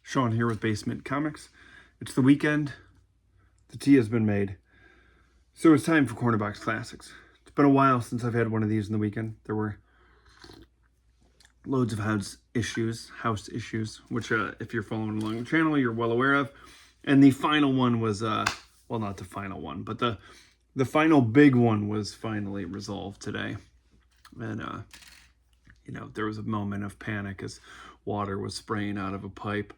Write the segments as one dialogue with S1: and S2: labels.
S1: Sean here with BaseMint Comics. It's the weekend. The tea has been made. So it's time for Corner Box Classics. It's been a while since I've had one of these in the weekend. There were loads of house issues, which if you're following along the channel, you're well aware of. And the final one was, well, not the final one, but the final big one was finally resolved today. And, you know, there was a moment of panic as water was spraying out of a pipe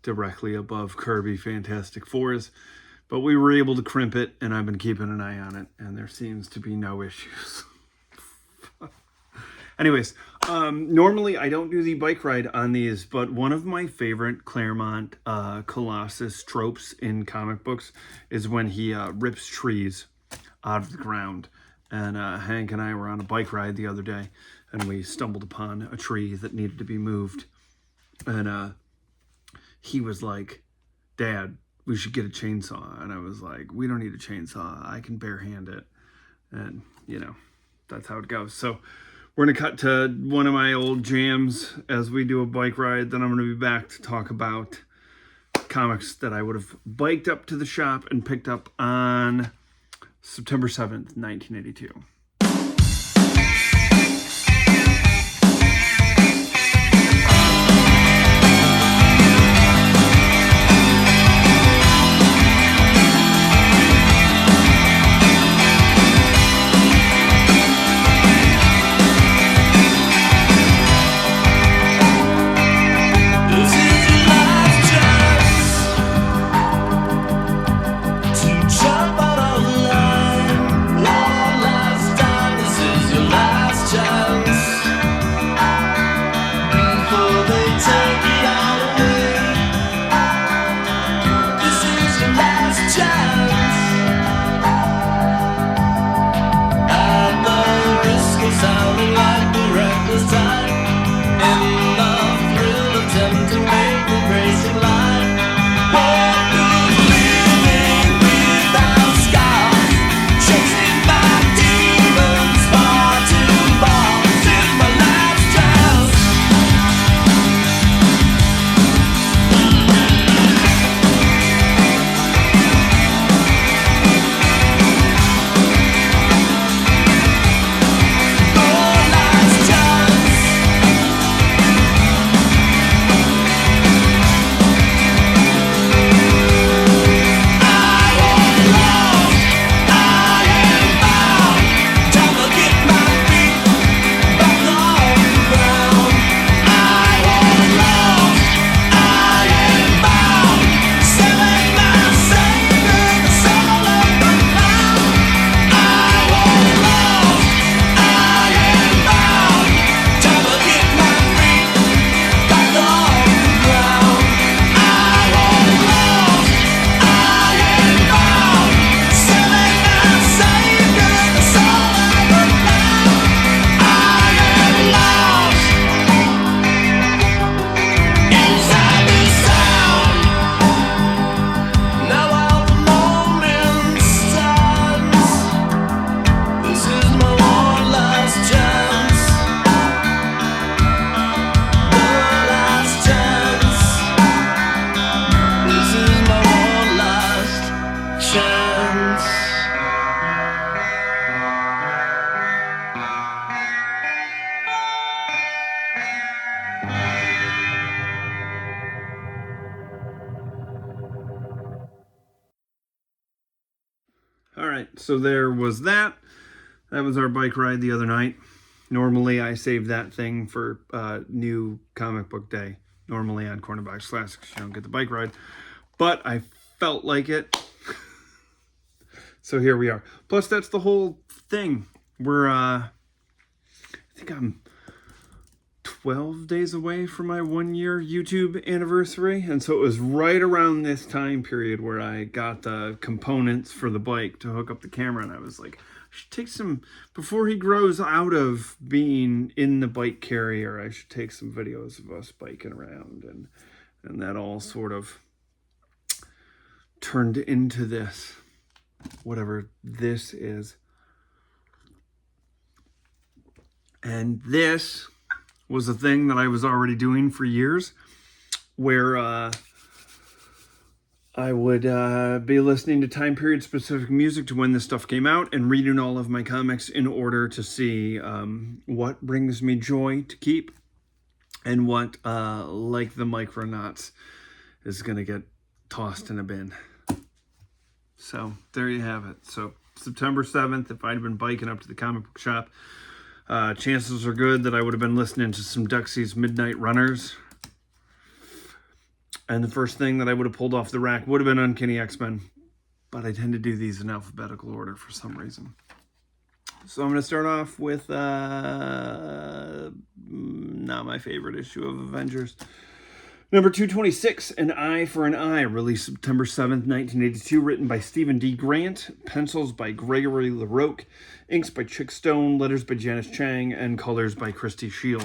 S1: directly above Kirby Fantastic Fours. But we were able to crimp it, and I've been keeping an eye on it, and there seems to be no issues. Anyways, normally I don't do the bike ride on these, but one of my favorite Claremont Colossus tropes in comic books is when he rips trees out of the ground. And Hank and I were on a bike ride the other day, and we stumbled upon a tree that needed to be moved. And he was like, "Dad, we should get a chainsaw." And I was like, "We don't need a chainsaw. I can barehand it." And, you know, that's how it goes. So we're going to cut to one of my old jams as we do a bike ride. Then I'm going to be back to talk about comics that I would have biked up to the shop and picked up on September 7th, 1982. All right, so there was that. That was our bike ride the other night. Normally, I save that thing for new comic book day. Normally on Corner Box Classics, you don't get the bike ride. But I felt like it. So here we are. Plus, that's the whole thing. We're, I think I'm 12 days away from my 1-year YouTube anniversary. And so it was right around this time period where I got the components for the bike to hook up the camera. And I was like, I should take some, before he grows out of being in the bike carrier, I should take some videos of us biking around. And that all sort of turned into this, whatever this is. And this was a thing that I was already doing for years, where I would be listening to time period specific music to when this stuff came out and reading all of my comics in order to see what brings me joy to keep and what, like the Micronauts, is going to get tossed in a bin. So there you have it. So September 7th, if I'd been biking up to the comic book shop, chances are good that I would have been listening to some Duxie's Midnight Runners. And the first thing that I would have pulled off the rack would have been Uncanny X-Men. But I tend to do these in alphabetical order for some reason. So I'm going to start off with not my favorite issue of Avengers. Number 226, An Eye for an Eye, released September 7th, 1982, written by Stephen D. Grant, pencils by Gregory LaRocque, inks by Chick Stone, letters by Janice Chang, and colors by Christy Scheel.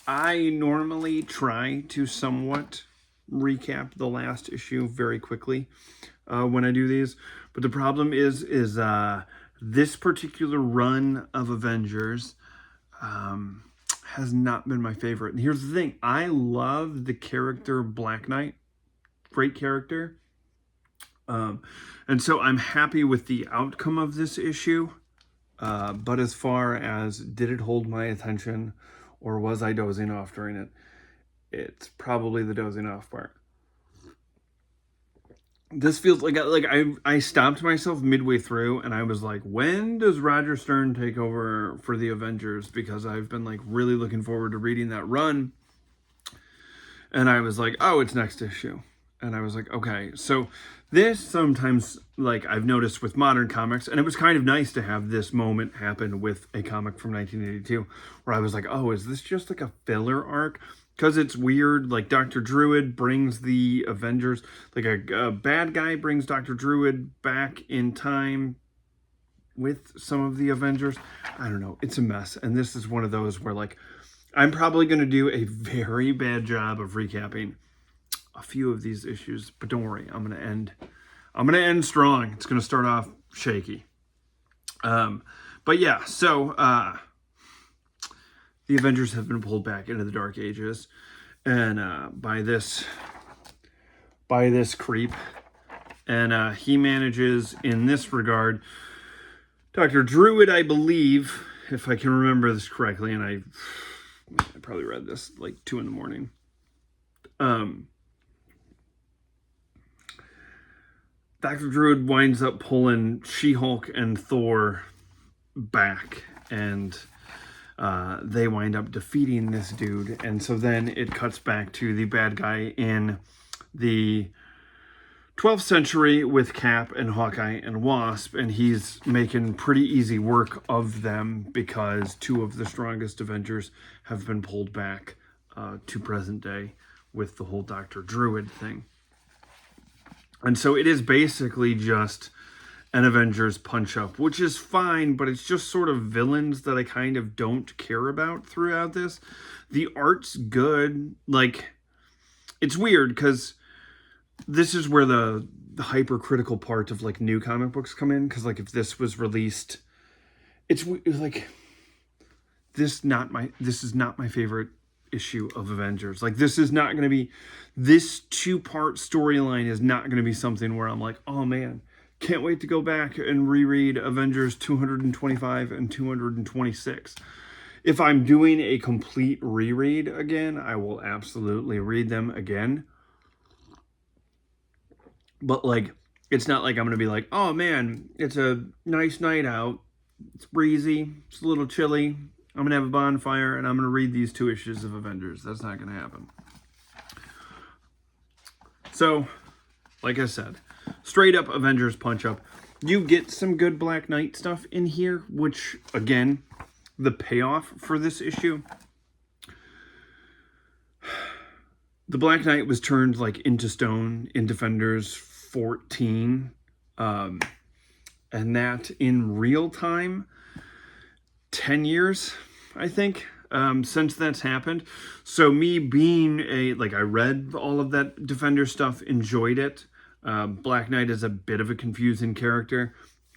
S1: I normally try to somewhat recap the last issue very quickly when I do these, but the problem is this particular run of Avengers has not been my favorite. And here's the thing. I love the character Black Knight. Great character. And so I'm happy with the outcome of this issue. But as far as did it hold my attention or was I dozing off during it, it's probably the dozing off part. This feels like I stopped myself midway through and I was like, when does Roger Stern take over for the Avengers? Because I've been like really looking forward to reading that run. And I was like, oh, it's next issue. And I was like, okay. So this sometimes, like I've noticed with modern comics, and it was kind of nice to have this moment happen with a comic from 1982 where I was like, oh, is this just like a filler arc? Because it's weird, like Dr. Druid brings the Avengers, like a bad guy brings Dr. Druid back in time with some of the Avengers. I don't know, it's a mess. And this is one of those where like, I'm probably going to do a very bad job of recapping a few of these issues, but don't worry, I'm going to end strong. It's going to start off shaky. But yeah, so, the Avengers have been pulled back into the Dark Ages, and by this creep, and he manages in this regard. Dr. Druid, I believe, if I can remember this correctly, and I probably read this like 2 a.m. Dr. Druid winds up pulling She-Hulk and Thor back, and they wind up defeating this dude. And so then it cuts back to the bad guy in the 12th century with Cap and Hawkeye and Wasp, and he's making pretty easy work of them because 2 of the strongest Avengers have been pulled back to present day with the whole Dr. Druid thing. And so it is basically just an Avengers punch-up, which is fine, but it's just sort of villains that I kind of don't care about throughout this. The art's good. Like, it's weird, because this is where the hypercritical part of, like, new comic books come in, because, like, if this was released, it's like, this is not my favorite issue of Avengers. Like, this is not going to be, this 2-part storyline is not going to be something where I'm like, oh man, can't wait to go back and reread Avengers 225 and 226. If I'm doing a complete reread again, I will absolutely read them again. But like, it's not like I'm going to be like, oh man, it's a nice night out. It's breezy. It's a little chilly. I'm going to have a bonfire and I'm going to read these 2 issues of Avengers. That's not going to happen. So, like I said, straight up Avengers punch-up. You get some good Black Knight stuff in here, which, again, the payoff for this issue. The Black Knight was turned, like, into stone in Defenders 14. And that, in real time, 10 years, I think, since that's happened. So me being I read all of that Defender stuff, enjoyed it. Black Knight is a bit of a confusing character,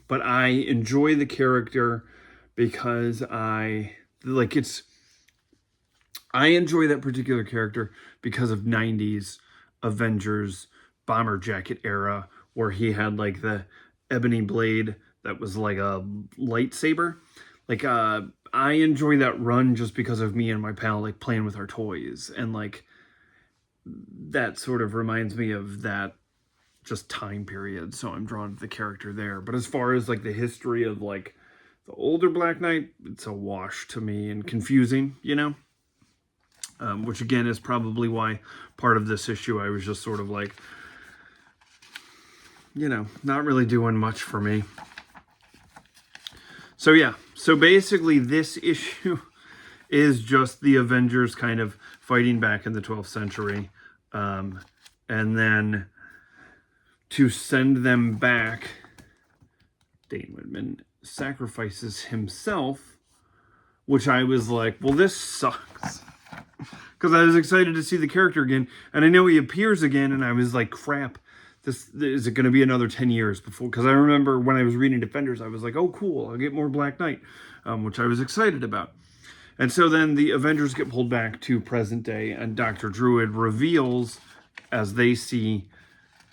S1: but I enjoy the character because I enjoy that particular character because of 90s Avengers bomber jacket era where he had like the ebony blade that was like a lightsaber. Like, I enjoy that run just because of me and my pal like playing with our toys, and like that sort of reminds me of that just time period, so I'm drawn to the character there. But as far as like the history of like the older Black Knight, it's a wash to me and confusing, you know? Which again is probably why part of this issue I was just sort of like, you know, not really doing much for me. So yeah, so basically this issue is just the Avengers kind of fighting back in the 12th century. And then to send them back, Dane Whitman sacrifices himself, which I was like, well, this sucks. Because I was excited to see the character again, and I know he appears again, and I was like, crap, this is it going to be another 10 years before? Because I remember when I was reading Defenders, I was like, oh, cool, I'll get more Black Knight, which I was excited about. And so then the Avengers get pulled back to present day, and Dr. Druid reveals, as they see,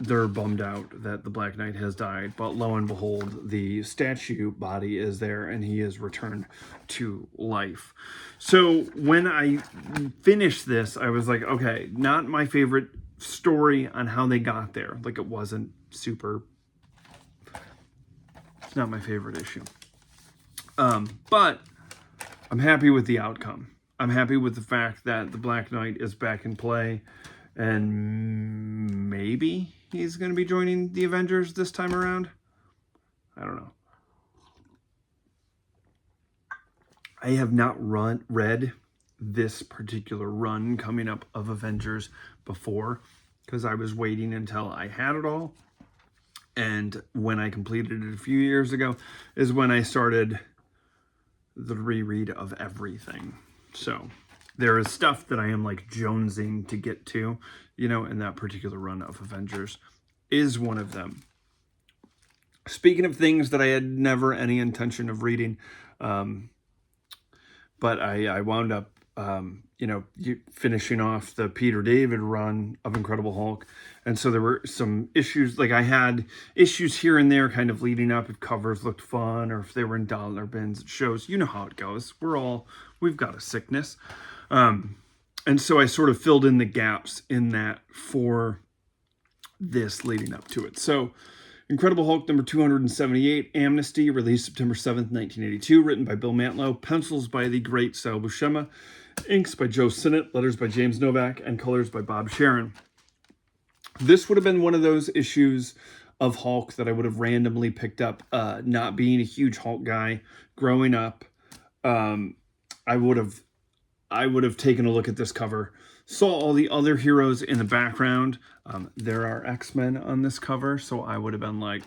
S1: they're bummed out that the Black Knight has died, but lo and behold, the statue body is there, and he is returned to life. So when I finished this, I was like, okay, not my favorite story on how they got there. Like, it wasn't super, it's not my favorite issue. But I'm happy with the outcome. I'm happy with the fact that the Black Knight is back in play, and maybe he's going to be joining the Avengers this time around. I don't know. I have not read this particular run coming up of Avengers before, because I was waiting until I had it all. And when I completed it a few years ago is when I started the reread of everything. So there is stuff that I am like jonesing to get to, you know, and that particular run of Avengers is one of them. Speaking of things that I had never any intention of reading, but I wound up, you know, finishing off the Peter David run of Incredible Hulk. And so there were some issues, like I had issues here and there kind of leading up if covers looked fun or if they were in dollar bins. It shows, you know how it goes. We've got a sickness. And so I sort of filled in the gaps in that for this leading up to it. So Incredible Hulk number 278, Amnesty, released September 7th, 1982, written by Bill Mantlo, pencils by the great Sal Buscema, inks by Joe Sinnott, letters by James Novak, and colors by Bob Sharon. This would have been one of those issues of Hulk that I would have randomly picked up, not being a huge Hulk guy growing up. I would have taken a look at this cover, saw all the other heroes in the background. There are X-Men on this cover, so I would have been like,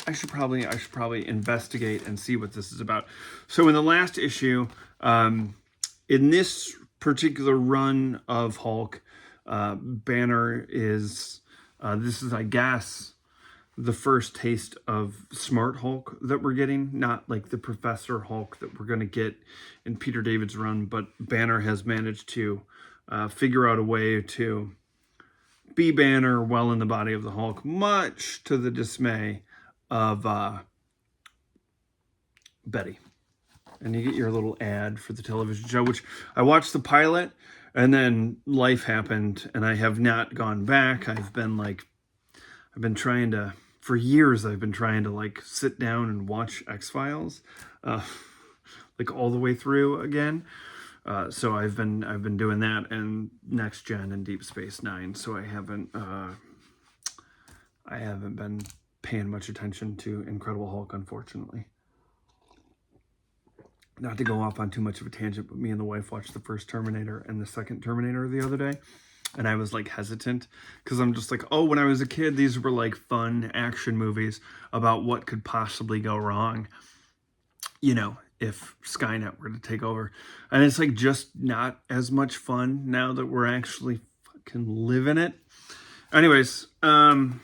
S1: I should probably investigate and see what this is about. So in the last issue, in this particular run of Hulk, Banner is, this is, I guess, the first taste of Smart Hulk that we're getting, not like the Professor Hulk that we're going to get in Peter David's run, but Banner has managed to figure out a way to be Banner well in the body of the Hulk, much to the dismay of Betty. And you get your little ad for the television show, which I watched the pilot, and then life happened, and I have not gone back. For years, I've been trying to like sit down and watch X-Files, like all the way through again. So I've been doing that, and Next Gen and Deep Space Nine. So I haven't been paying much attention to Incredible Hulk, unfortunately. Not to go off on too much of a tangent, but me and the wife watched the first Terminator and the second Terminator the other day. And I was like hesitant because I'm just like, oh, when I was a kid, these were like fun action movies about what could possibly go wrong, you know, if Skynet were to take over. And it's like just not as much fun now that we're actually fucking living it. Anyways, Incredible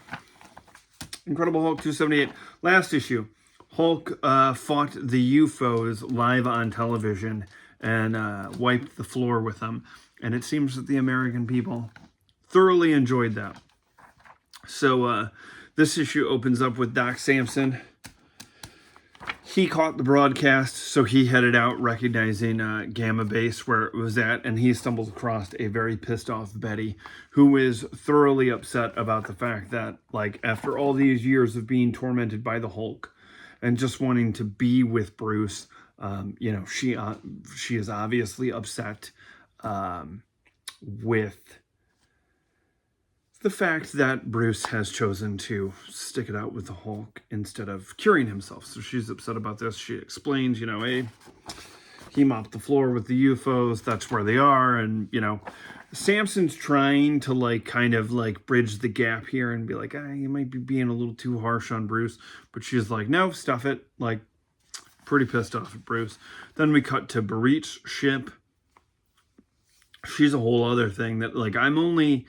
S1: Hulk 278, last issue. Hulk fought the UFOs live on television and wiped the floor with them. And it seems that the American people thoroughly enjoyed that. So this issue opens up with Doc Samson. He caught the broadcast, so he headed out recognizing Gamma Base where it was at, and he stumbles across a very pissed off Betty, who is thoroughly upset about the fact that, like, after all these years of being tormented by the Hulk and just wanting to be with Bruce, you know, she is obviously upset with the fact that Bruce has chosen to stick it out with the Hulk instead of curing himself. So she's upset about this. She explains, you know, hey, he mopped the floor with the UFOs. That's where they are. And, you know, Samson's trying to, like, kind of, like, bridge the gap here and be like, you might be being a little too harsh on Bruce. But she's like, no, stuff it. Like, pretty pissed off at Bruce. Then we cut to Barit's ship. She's a whole other thing that, like, I'm only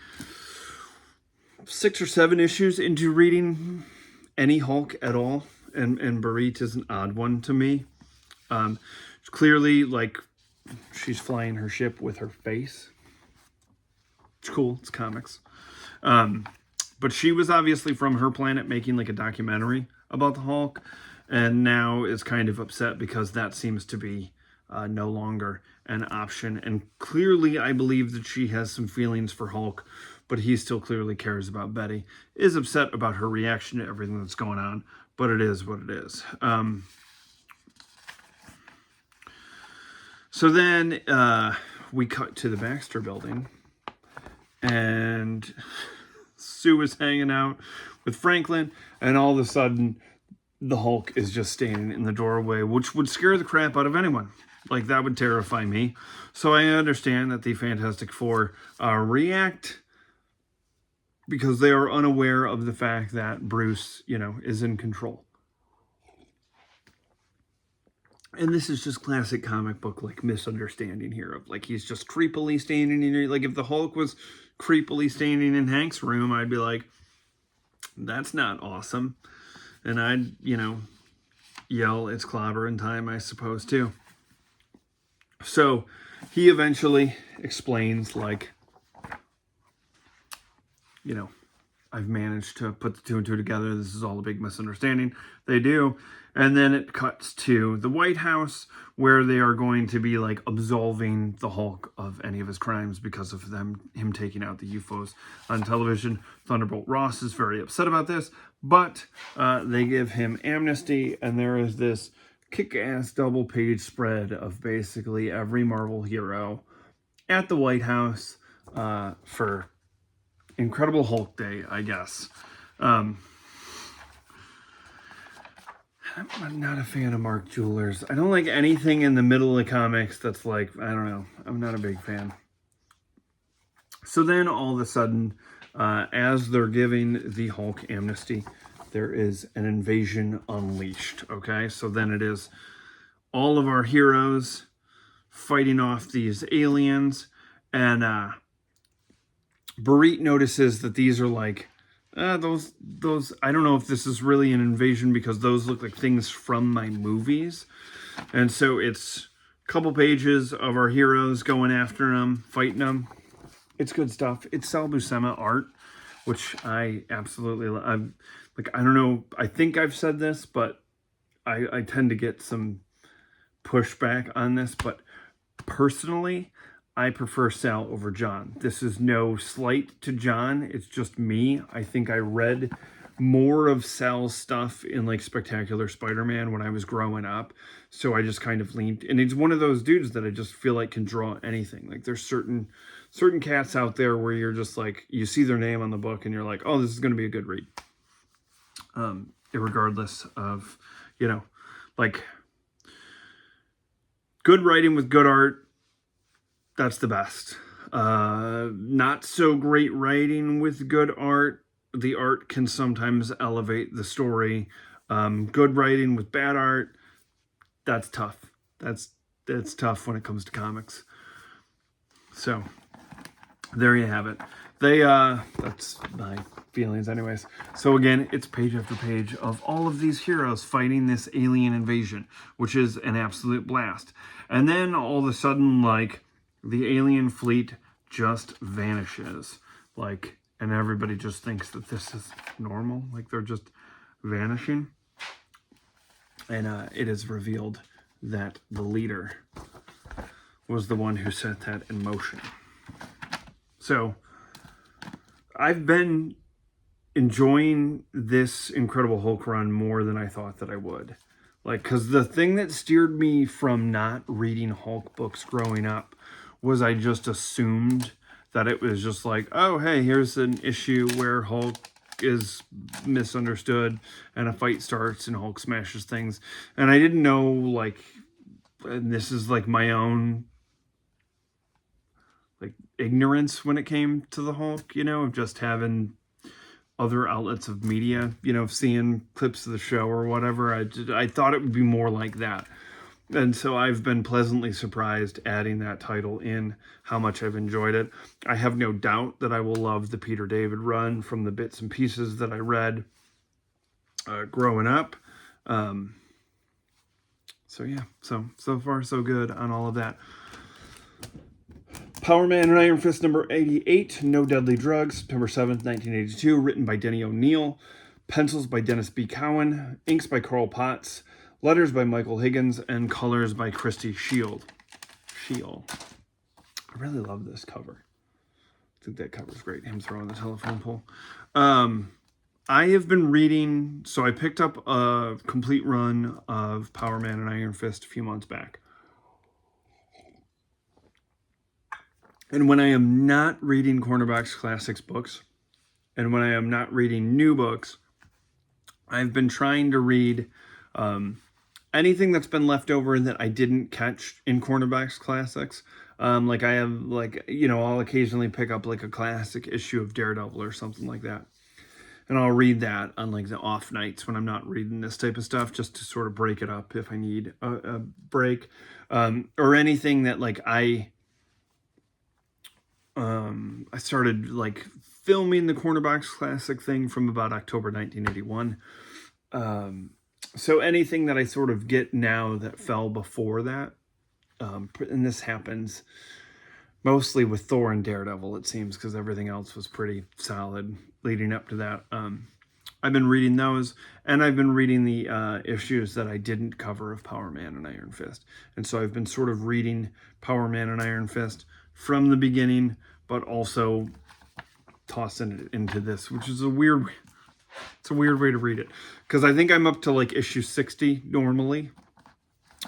S1: 6 or 7 issues into reading any Hulk at all, and Barit is an odd one to me. Clearly, like, she's flying her ship with her face. It's cool. It's comics. But she was obviously from her planet making, like, a documentary about the Hulk, and now is kind of upset because that seems to be no longer an option. And clearly, I believe that she has some feelings for Hulk, but he still clearly cares about Betty. Is upset about her reaction to everything that's going on, but it is what it is. So then we cut to the Baxter building, and Sue is hanging out with Franklin, and all of a sudden, the Hulk is just standing in the doorway, which would scare the crap out of anyone. Like, that would terrify me. So I understand that the Fantastic Four react because they are unaware of the fact that Bruce, you know, is in control. And this is just classic comic book, like, misunderstanding here of, like, he's just creepily standing in, like, if the Hulk was creepily standing in Hank's room, I'd be like, that's not awesome. And I'd, you know, yell, it's clobbering time, I suppose, too. So he eventually explains, like, you know, I've managed to put the 2 and 2 together. This is all a big misunderstanding. They do. And then it cuts to the White House, where they are going to be, like, absolving the Hulk of any of his crimes because of him taking out the UFOs on television. Thunderbolt Ross is very upset about this, but they give him amnesty, and there is this kick-ass double-page spread of basically every Marvel hero at the White House for Incredible Hulk Day, I guess. I'm not a fan of Mark Jewellers. I don't like anything in the middle of the comics that's like, I don't know. I'm not a big fan. So then all of a sudden, as they're giving the Hulk amnesty, there is an invasion unleashed, okay? So then it is all of our heroes fighting off these aliens, and Barit notices that these are like, those, I don't know if this is really an invasion because those look like things from my movies. And so it's a couple pages of our heroes going after them, fighting them. It's good stuff. It's Sal Buscema art, which I absolutely love. Like, I don't know, I think I've said this, but I tend to get some pushback on this, but personally, I prefer Sal over John. This is no slight to John. It's just me. I think I read more of Sal's stuff in, like, Spectacular Spider-Man when I was growing up. So I just kind of leaned. And he's one of those dudes that I just feel like can draw anything. Like, there's certain cats out there where you're just like, you see their name on the book and you're like, oh, this is going to be a good read. Irregardless of, you know, like, good writing with good art. That's the best. Not so great writing with good art. The art can sometimes elevate the story. Good writing with bad art, that's tough. That's tough when it comes to comics. So there you have it. That's my feelings anyways. So again, it's page after page of all of these heroes fighting this alien invasion, which is an absolute blast. And then all of a sudden, like, the alien fleet just vanishes. Like, and everybody just thinks that this is normal, like they're just vanishing. And it is revealed that the leader was the one who set that in motion. So I've been enjoying this Incredible Hulk run more than I thought that I would. Like, because the thing that steered me from not reading Hulk books growing up was I just assumed that it was just like, oh, hey, here's an issue where Hulk is misunderstood and a fight starts and Hulk smashes things. And I didn't know, like, and this is like my own like ignorance when it came to the Hulk, you know, of just having other outlets of media, you know, seeing clips of the show or whatever. I thought it would be more like that. And so I've been pleasantly surprised adding that title in, how much I've enjoyed it. I have no doubt that I will love the Peter David run from the bits and pieces that I read growing up. So yeah, so far so good on all of that. Power Man and Iron Fist number 88, No Deadly Drugs, September 7th, 1982, written by Denny O'Neil, pencils by Dennis B. Cowan, inks by Carl Potts, letters by Michael Higgins, and colors by Christy Shield. I really love this cover. I think that cover's great. Him throwing the telephone pole. I have been reading, so I picked up a complete run of Power Man and Iron Fist a few months back. And when I am not reading Cornerbox Classics books, and when I am not reading new books, I've been trying to read anything that's been left over that I didn't catch in Cornerbox Classics. Like I have, like, you know, I'll occasionally pick up like a classic issue of Daredevil or something like that. And I'll read that on like the off nights when I'm not reading this type of stuff, just to sort of break it up if I need a break. Or anything that like I started like filming the Cornerbox Classic thing from about October 1981. So anything that I sort of get now that fell before that, and this happens mostly with Thor and Daredevil, it seems, because everything else was pretty solid leading up to that. I've been reading those, and I've been reading the issues that I didn't cover of Power Man and Iron Fist. And so I've been sort of reading Power Man and Iron Fist from the beginning, but also tossing it into this, which is a weird way to read it. Because I think I'm up to like issue 60 normally.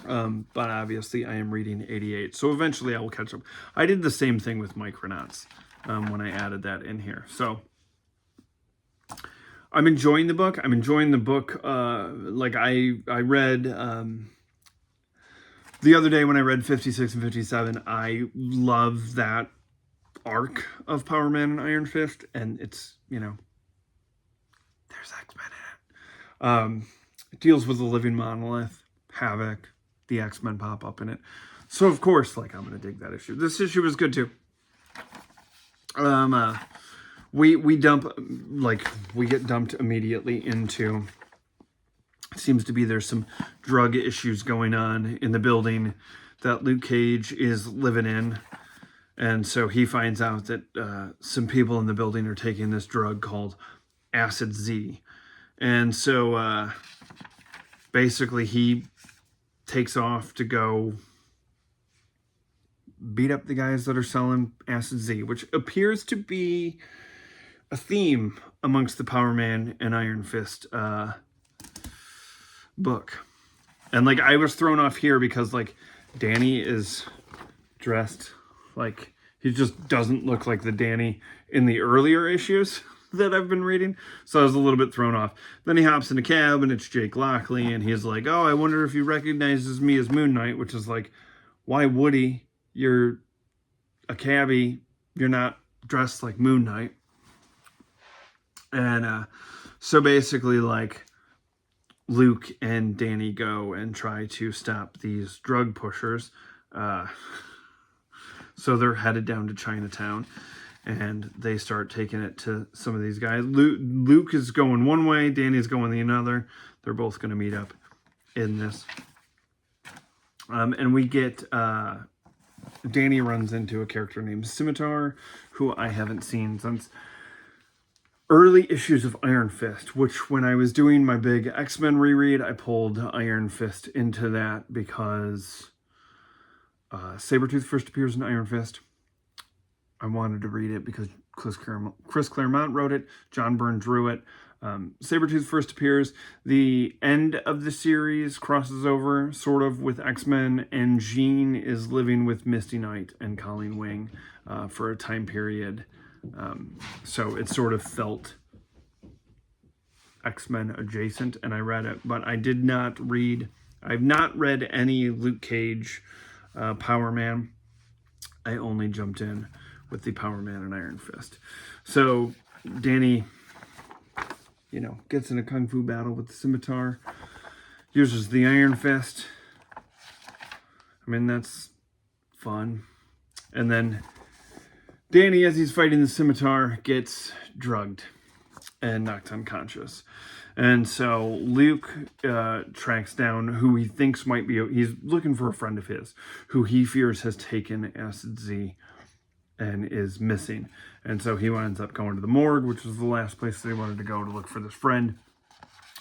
S1: But obviously I am reading 88. So eventually I will catch up. I did the same thing with Micronauts when I added that in here. So I'm enjoying the book. Like I read the other day when I read 56 and 57, I love that arc of Power Man and Iron Fist. And it's, you know, there's X-Men in it. It deals with the living monolith, Havoc, the X-Men pop up in it. So of course, like, I'm going to dig that issue. This issue was good too. We get dumped immediately into, seems to be there's some drug issues going on in the building that Luke Cage is living in. And so he finds out that some people in the building are taking this drug called Acid Z. And so basically he takes off to go beat up the guys that are selling Acid Z, which appears to be a theme amongst the Power Man and Iron Fist book. And like I was thrown off here because like Danny is dressed like he just doesn't look like the Danny in the earlier issues that I've been reading. So I was a little bit thrown off. Then he hops in a cab and it's Jake Lockley and he's like, oh, I wonder if he recognizes me as Moon Knight, which is like, why would he? You're a cabbie. You're not dressed like Moon Knight. And so basically like Luke and Danny go and try to stop these drug pushers. So they're headed down to Chinatown. And they start taking it to some of these guys. Luke is going one way. Danny's going the other. They're both going to meet up in this. And we get... Danny runs into a character named Scimitar, who I haven't seen since early issues of Iron Fist, which when I was doing my big X-Men reread, I pulled Iron Fist into that because Sabretooth first appears in Iron Fist. I wanted to read it because Chris Claremont wrote it. John Byrne drew it. Sabretooth first appears. The end of the series crosses over, sort of, with X-Men, and Jean is living with Misty Knight and Colleen Wing for a time period. So it sort of felt X-Men adjacent, and I read it. But I did not read... I've not read any Luke Cage Power Man. I only jumped in with the Power Man and Iron Fist. So Danny, you know, gets in a kung fu battle with the scimitar, uses the Iron Fist. I mean, that's fun. And then Danny, as he's fighting the scimitar, gets drugged and knocked unconscious. And so Luke tracks down who he thinks might be... He's looking for a friend of his who he fears has taken Acid Z and is missing. And so he winds up going to the morgue, which was the last place that he wanted to go to look for this friend.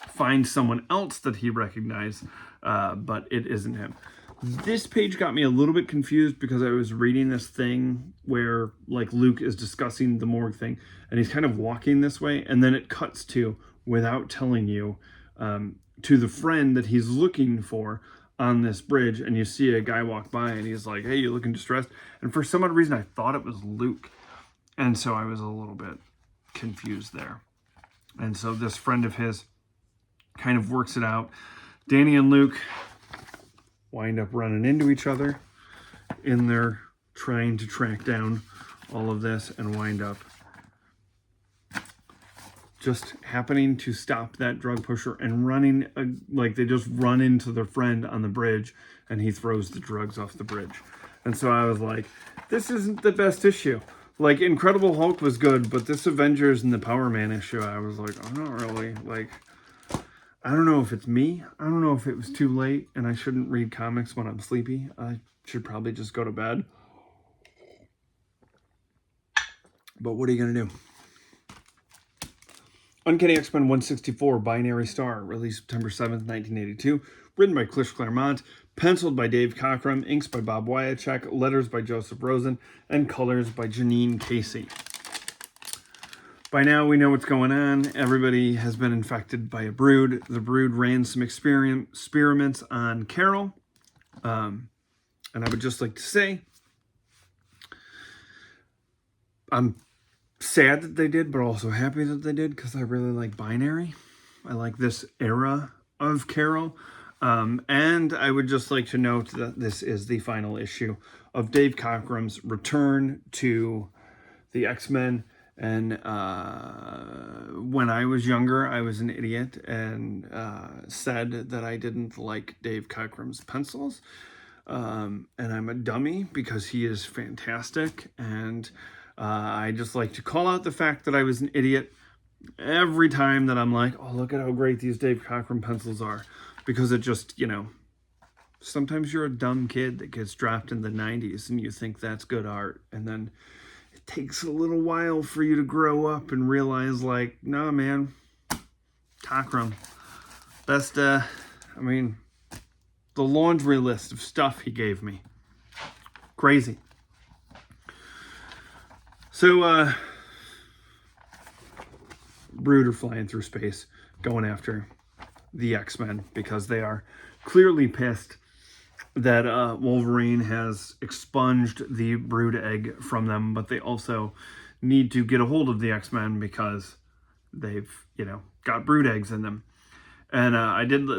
S1: Find someone else that he recognized, but it isn't him. This page got me a little bit confused because I was reading this thing where, like, Luke is discussing the morgue thing, and he's kind of walking this way, and then it cuts to, without telling you, to the friend that he's looking for on this bridge, and you see a guy walk by, and he's like, hey, you looking distressed? And for some odd reason, I thought it was Luke, and so I was a little bit confused there. And so this friend of his kind of works it out. Danny and Luke wind up running into each other in their trying to track down all of this, and wind up just happening to stop that drug pusher and running, like they just run into their friend on the bridge, and he throws the drugs off the bridge. And so I was like, this isn't the best issue. Like, Incredible Hulk was good, but this Avengers and the Power Man issue, I was like, oh, not really. Like, I don't know if it's me. I don't know if it was too late and I shouldn't read comics when I'm sleepy. I should probably just go to bed. But what are you going to do? Uncanny X-Men 164, Binary Star, released September 7th, 1982. Written by Chris Claremont, penciled by Dave Cockrum, inks by Bob Wyachek, letters by Joseph Rosen, and colors by Janine Casey. By now, we know what's going on. Everybody has been infected by a brood. The brood ran some experiments on Carol. And I would just like to say, I'm sad that they did, but also happy that they did, because I really like Binary. I like this era of Carol. And I would just like to note that this is the final issue of Dave Cockrum's return to the X-Men. And when I was younger, I was an idiot and said that I didn't like Dave Cockrum's pencils. And I'm a dummy because he is fantastic. And I just like to call out the fact that I was an idiot every time that I'm like, oh, look at how great these Dave Cockrum pencils are. Because it just, you know, sometimes you're a dumb kid that gets dropped in the 90s and you think that's good art. And then it takes a little while for you to grow up and realize, like, nah, man, Cockrum, best, I mean, the laundry list of stuff he gave me. Crazy. So, Brood are flying through space, going after the X-Men, because they are clearly pissed that Wolverine has expunged the Brood egg from them, but they also need to get a hold of the X-Men because they've, you know, got Brood eggs in them. And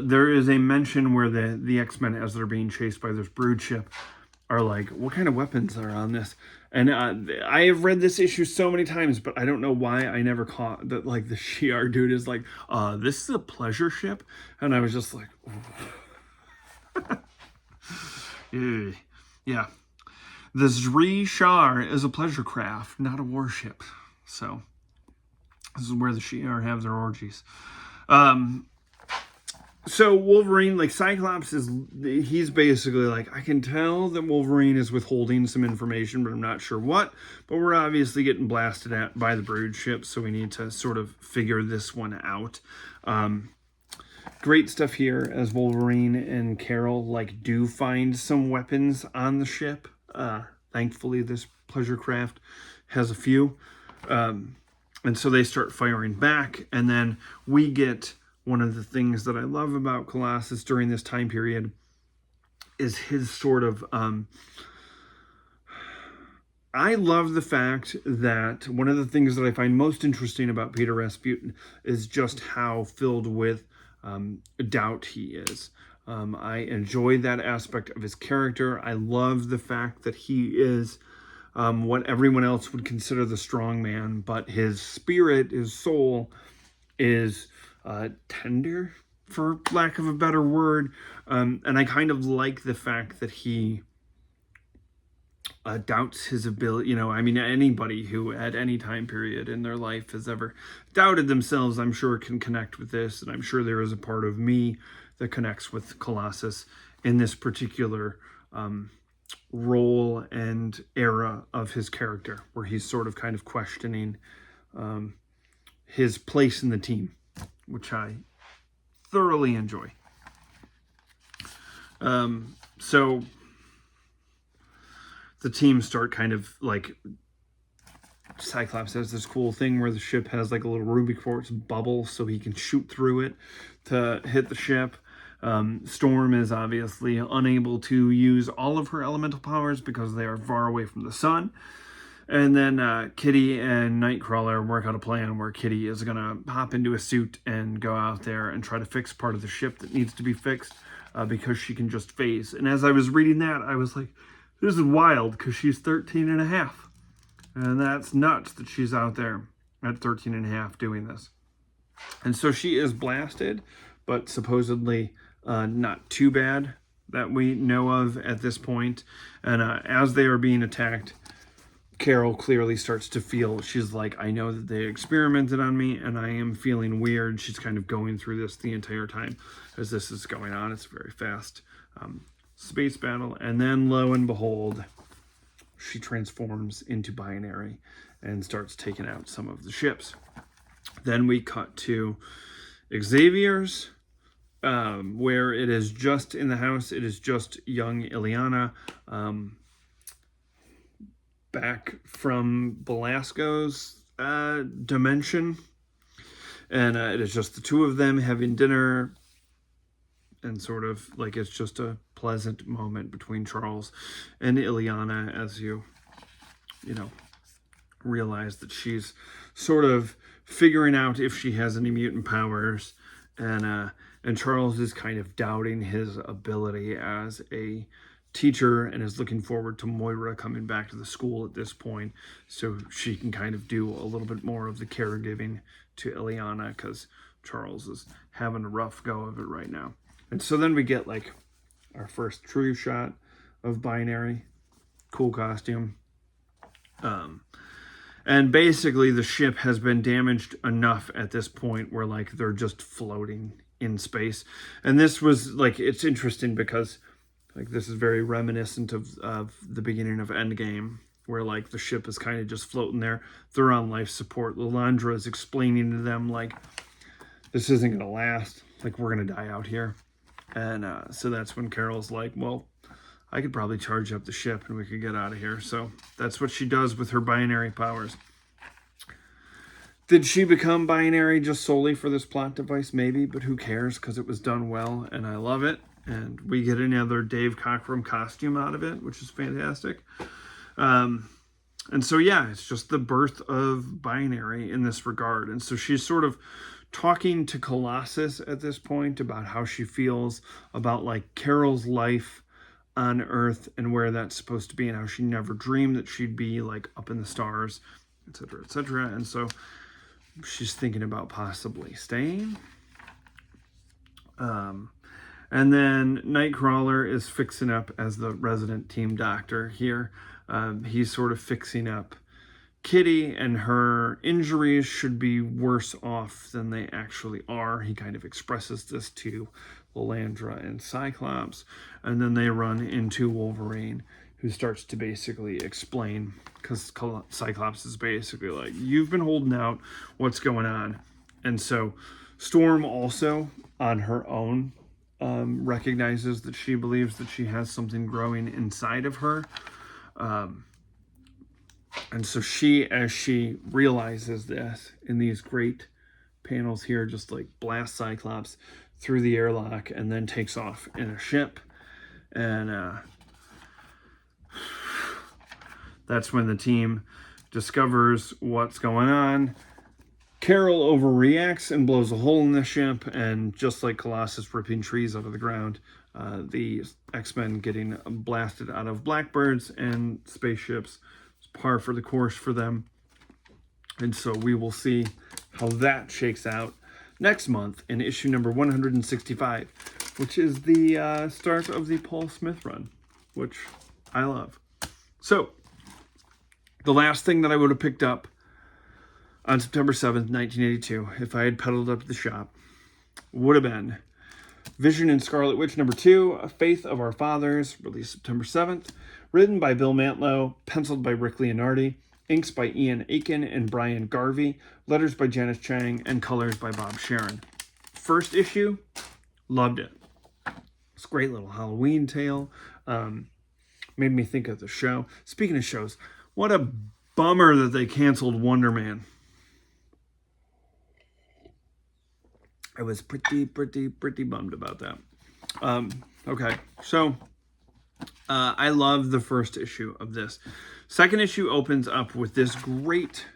S1: there is a mention where the X-Men, as they're being chased by this Brood ship, are like, what kind of weapons are on this? And I have read this issue so many times, but I don't know why I never caught that, like, the Shi'ar dude is like, this is a pleasure ship? And I was just like, yeah. The Zri Shar is a pleasure craft, not a warship. So this is where the Shi'ar have their orgies. So Wolverine, like Cyclops he's basically like, I can tell that Wolverine is withholding some information, but I'm not sure what. But we're obviously getting blasted at by the brood ship, so we need to sort of figure this one out. Great stuff here as Wolverine and Carol like do find some weapons on the ship. Thankfully, this pleasure craft has a few. And so they start firing back, and then we get one of the things that I love about Colossus during this time period is his sort of, I love the fact that one of the things that I find most interesting about Peter Rasputin is just how filled with doubt he is. I enjoy that aspect of his character. I love the fact that he is what everyone else would consider the strong man, but his spirit, his soul is tender, for lack of a better word. And I kind of like the fact that he doubts his ability. You know, I mean, anybody who at any time period in their life has ever doubted themselves, I'm sure can connect with this. And I'm sure there is a part of me that connects with Colossus in this particular role and era of his character, where he's sort of kind of questioning his place in the team, which I thoroughly enjoy. So the team start kind of like, Cyclops has this cool thing where the ship has like a little Rubik Quartz bubble so he can shoot through it to hit the ship. Storm is obviously unable to use all of her elemental powers because they are far away from the sun. And then Kitty and Nightcrawler work out a plan where Kitty is going to hop into a suit and go out there and try to fix part of the ship that needs to be fixed because she can just phase. And as I was reading that, I was like, this is wild because she's 13 and a half. And that's nuts that she's out there at 13 and a half doing this. And so she is blasted, but supposedly not too bad that we know of at this point. And as they are being attacked, Carol clearly starts to feel, she's like, I know that they experimented on me and I am feeling weird. She's kind of going through this the entire time as this is going on. It's very fast space battle. And then lo and behold, she transforms into Binary and starts taking out some of the ships. Then we cut to Xavier's, where it is just in the house. It is just young Illyana, back from Belasco's dimension. And it is just the two of them having dinner. And sort of like it's just a pleasant moment between Charles and Illyana as you know, realize that she's sort of figuring out if she has any mutant powers. And Charles is kind of doubting his ability as a teacher and is looking forward to Moira coming back to the school at this point so she can kind of do a little bit more of the caregiving to Illyana because Charles is having a rough go of it right now. And so then we get like our first true shot of Binary. Cool costume. And basically the ship has been damaged enough at this point where like they're just floating in space. And this was like, it's interesting because like this is very reminiscent of the beginning of Endgame, where like the ship is kind of just floating there. They're on life support. Lilandra is explaining to them like, this isn't going to last. Like we're going to die out here. And so that's when Carol's like, well, I could probably charge up the ship and we could get out of here. So that's what she does with her Binary powers. Did she become Binary just solely for this plot device? Maybe, but who cares? Because it was done well and I love it. And we get another Dave Cockrum costume out of it, which is fantastic. And so, yeah, it's just the birth of Binary in this regard. And so she's sort of talking to Colossus at this point about how she feels about like Carol's life on Earth and where that's supposed to be and how she never dreamed that she'd be like up in the stars, etc., etc. And so she's thinking about possibly staying. And then Nightcrawler is fixing up as the resident team doctor here. He's sort of fixing up Kitty and her injuries should be worse off than they actually are. He kind of expresses this to Lilandra and Cyclops, and then they run into Wolverine, who starts to basically explain, because Cyclops is basically like, you've been holding out, what's going on? And so Storm also, on her own, recognizes that she believes that she has something growing inside of her. And so she, as she realizes this in these great panels here, just like blasts Cyclops through the airlock and then takes off in a ship. And that's when the team discovers what's going on. Carol overreacts and blows a hole in the ship, and just like Colossus ripping trees out of the ground, the X-Men getting blasted out of blackbirds and spaceships is par for the course for them. And so we will see how that shakes out next month in issue number 165, which is the start of the Paul Smith run, which I love. So the last thing that I would have picked up on September 7th, 1982, if I had pedaled up to the shop, would have been Vision and Scarlet Witch number 2, Faith of Our Fathers, released September 7th, written by Bill Mantlo, penciled by Rick Leonardi, inks by Ian Aiken and Brian Garvey, letters by Janice Chang, and colors by Bob Sharon. First issue, loved it. It's a great little Halloween tale. Made me think of the show. Speaking of shows, what a bummer that they canceled Wonder Man. I was pretty bummed about that. Okay, so I love the first issue of this. Second issue opens up with this great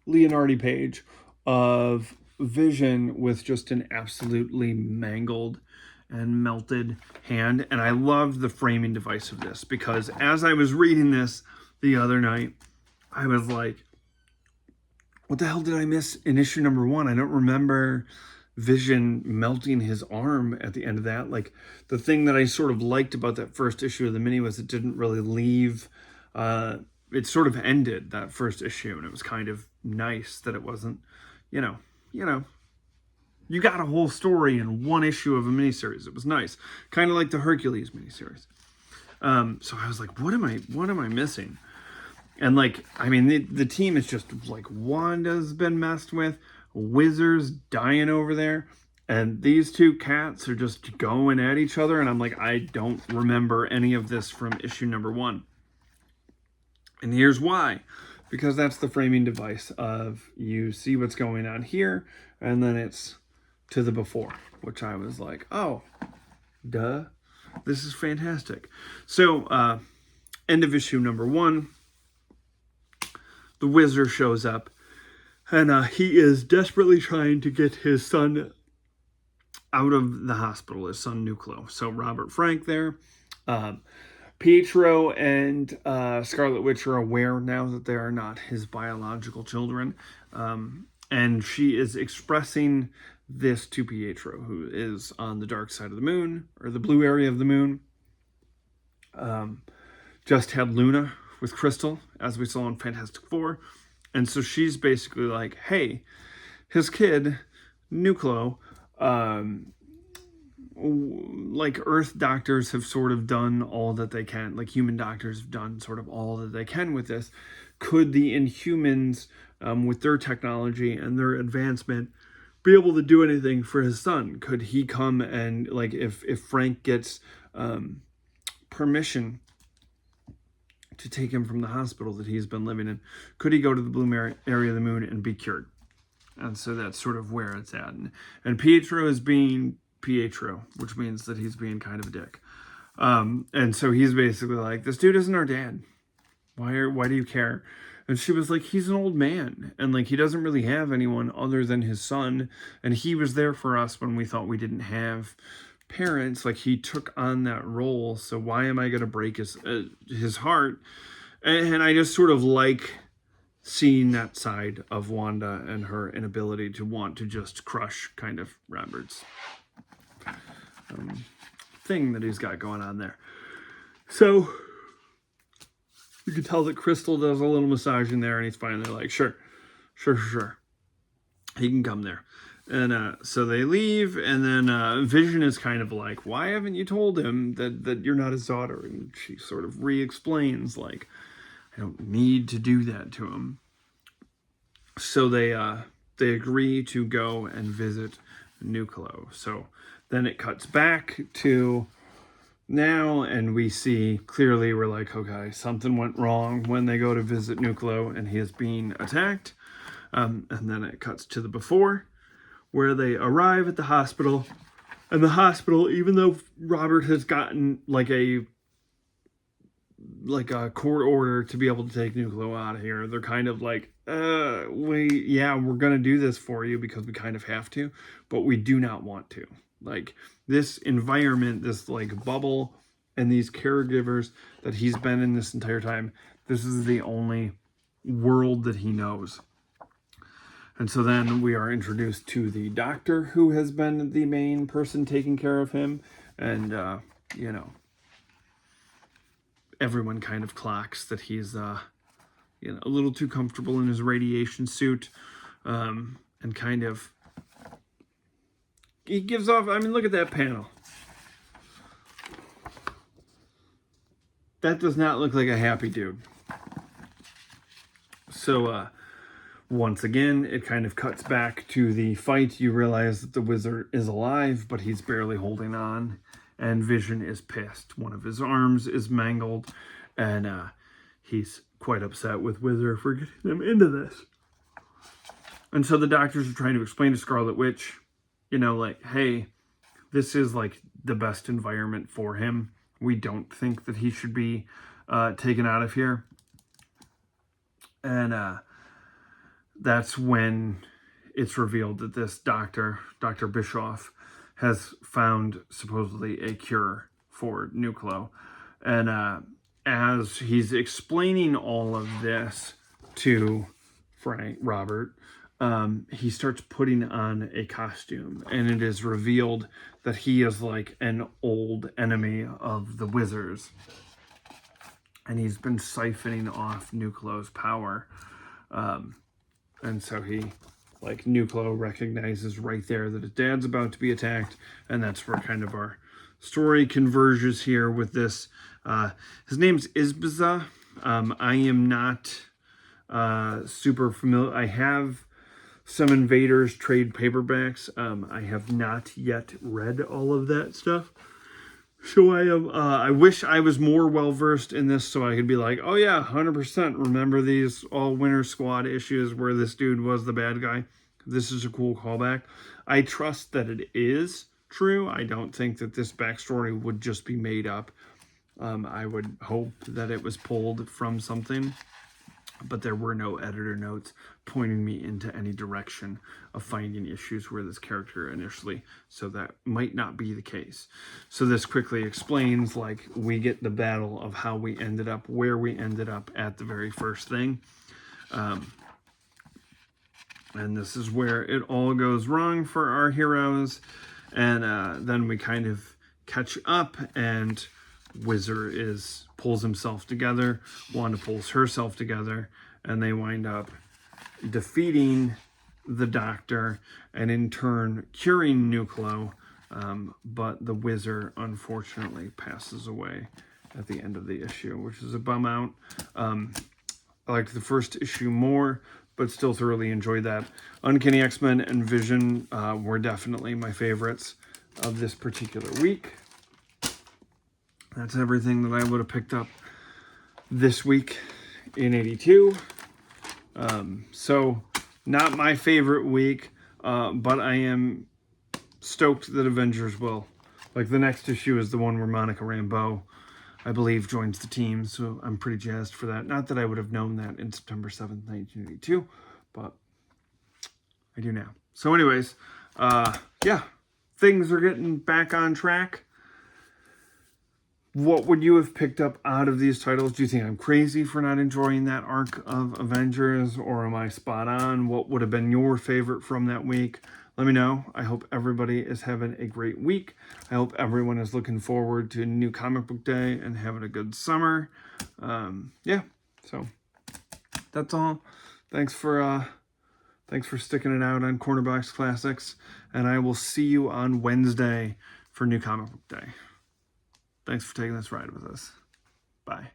S1: Leonardi page of Vision with just an absolutely mangled and melted hand. And I love the framing device of this, because as I was reading this the other night, I was like, what the hell did I miss in issue number 1? I don't remember Vision melting his arm at the end of that. Like, the thing that I sort of liked about that first issue of the mini was it didn't really leave, it sort of ended that first issue, and it was kind of nice that it wasn't, you got a whole story in one issue of a miniseries. It was nice, kind of like the Hercules miniseries. So I was like, what am I missing? And like, I mean, the team is just like, Wanda's been messed with, Wizard's dying over there, and these two cats are just going at each other. And I'm like, I don't remember any of this from issue number 1. And here's why. Because that's the framing device of, you see what's going on here, and then it's to the before, which I was like, oh, duh, this is fantastic. So, end of issue number 1, the Wizard shows up, and he is desperately trying to get his son out of the hospital, his son Nucleo. So Robert Frank there. Pietro and Scarlet Witch are aware now that they are not his biological children. And she is expressing this to Pietro, who is on the dark side of the moon, or the blue area of the moon. Just had Luna with Crystal, as we saw in Fantastic Four. And so she's basically like, hey, his kid, Nucleo, like Earth doctors have sort of done all that they can, like human doctors have done sort of all that they can with this. Could the Inhumans, with their technology and their advancement, be able to do anything for his son? Could he come and, like, if Frank gets permission to take him from the hospital that he's been living in, could he go to the blue area of the moon and be cured? And so that's sort of where it's at. And Pietro is being Pietro, which means that he's being kind of a dick. And so he's basically like, this dude isn't our dad. Why do you care? And she was like, he's an old man, and like, he doesn't really have anyone other than his son, and he was there for us when we thought we didn't have parents. Like, he took on that role, so why am I going to break his heart? And I just sort of like seeing that side of Wanda and her inability to want to just crush kind of Robert's thing that he's got going on there. So You can tell that Crystal does a little massage in there, and he's finally like, sure. He can come there. And so they leave, and then Vision is kind of like, why haven't you told him that you're not his daughter? And she sort of re-explains, like, I don't need to do that to him. So they agree to go and visit Nucleus. So then it cuts back to now, and we see clearly, we're like, okay, something went wrong when they go to visit Nucleus, and he is being attacked. And then it cuts to the before, where they arrive at the hospital. And the hospital, even though Robert has gotten like a court order to be able to take Nucleus out of here, they're kind of like, we're gonna do this for you because we kind of have to, but we do not want to. Like, this environment, this like bubble, and these caregivers that he's been in this entire time, this is the only world that he knows. And so then we are introduced to the doctor who has been the main person taking care of him. And, everyone kind of clocks that he's, a little too comfortable in his radiation suit. And kind of, he gives off, look at that panel. That does not look like a happy dude. So, once again, it kind of cuts back to the fight. You realize that the wizard is alive, but he's barely holding on. And Vision is pissed. One of his arms is mangled. And he's quite upset with Wizard for getting them into this. And so the doctors are trying to explain to Scarlet Witch, hey, this is like the best environment for him. We don't think that he should be taken out of here. And that's when it's revealed that this doctor, Dr. Bischoff, has found supposedly a cure for Nucleus. And as he's explaining all of this to Robert, he starts putting on a costume, and it is revealed that he is like an old enemy of the wizards. And he's been siphoning off Nucleus' power. And so Nucleus recognizes right there that his dad's about to be attacked. And that's where kind of our story converges here with this. His name's Isbiza. I am not super familiar. I have some Invaders trade paperbacks. I have not yet read all of that stuff. So I wish I was more well-versed in this so I could be like, oh yeah, 100% remember these All-Winter Squad issues where this dude was the bad guy. This is a cool callback. I trust that it is true. I don't think that this backstory would just be made up. I would hope that it was pulled from something, but there were no editor notes pointing me into any direction of finding issues where this character initially, so that might not be the case. So this quickly explains, we get the battle of how we ended up, where we ended up at the very first thing. And this is where it all goes wrong for our heroes. And then we kind of catch up, and Wizard pulls himself together, Wanda pulls herself together, and they wind up defeating the Doctor and in turn curing Nucleus. But the Wizard unfortunately passes away at the end of the issue, which is a bum out. I liked the first issue more, but still thoroughly enjoyed that. Uncanny X-Men and Vision were definitely my favorites of this particular week. That's everything that I would have picked up this week in 82. So, not my favorite week, but I am stoked that Avengers will. The next issue is the one where Monica Rambeau, I believe, joins the team, so I'm pretty jazzed for that. Not that I would have known that in September 7th, 1982, but I do now. So anyways, things are getting back on track. What would you have picked up out of these titles? Do you think I'm crazy for not enjoying that arc of Avengers, or am I spot on? What would have been your favorite from that week? Let me know. I hope everybody is having a great week. I hope everyone is looking forward to New Comic Book Day and having a good summer. Yeah, so that's all. Thanks for sticking it out on Cornerbox Classics, and I will see you on Wednesday for New Comic Book Day. Thanks for taking this ride with us. Bye.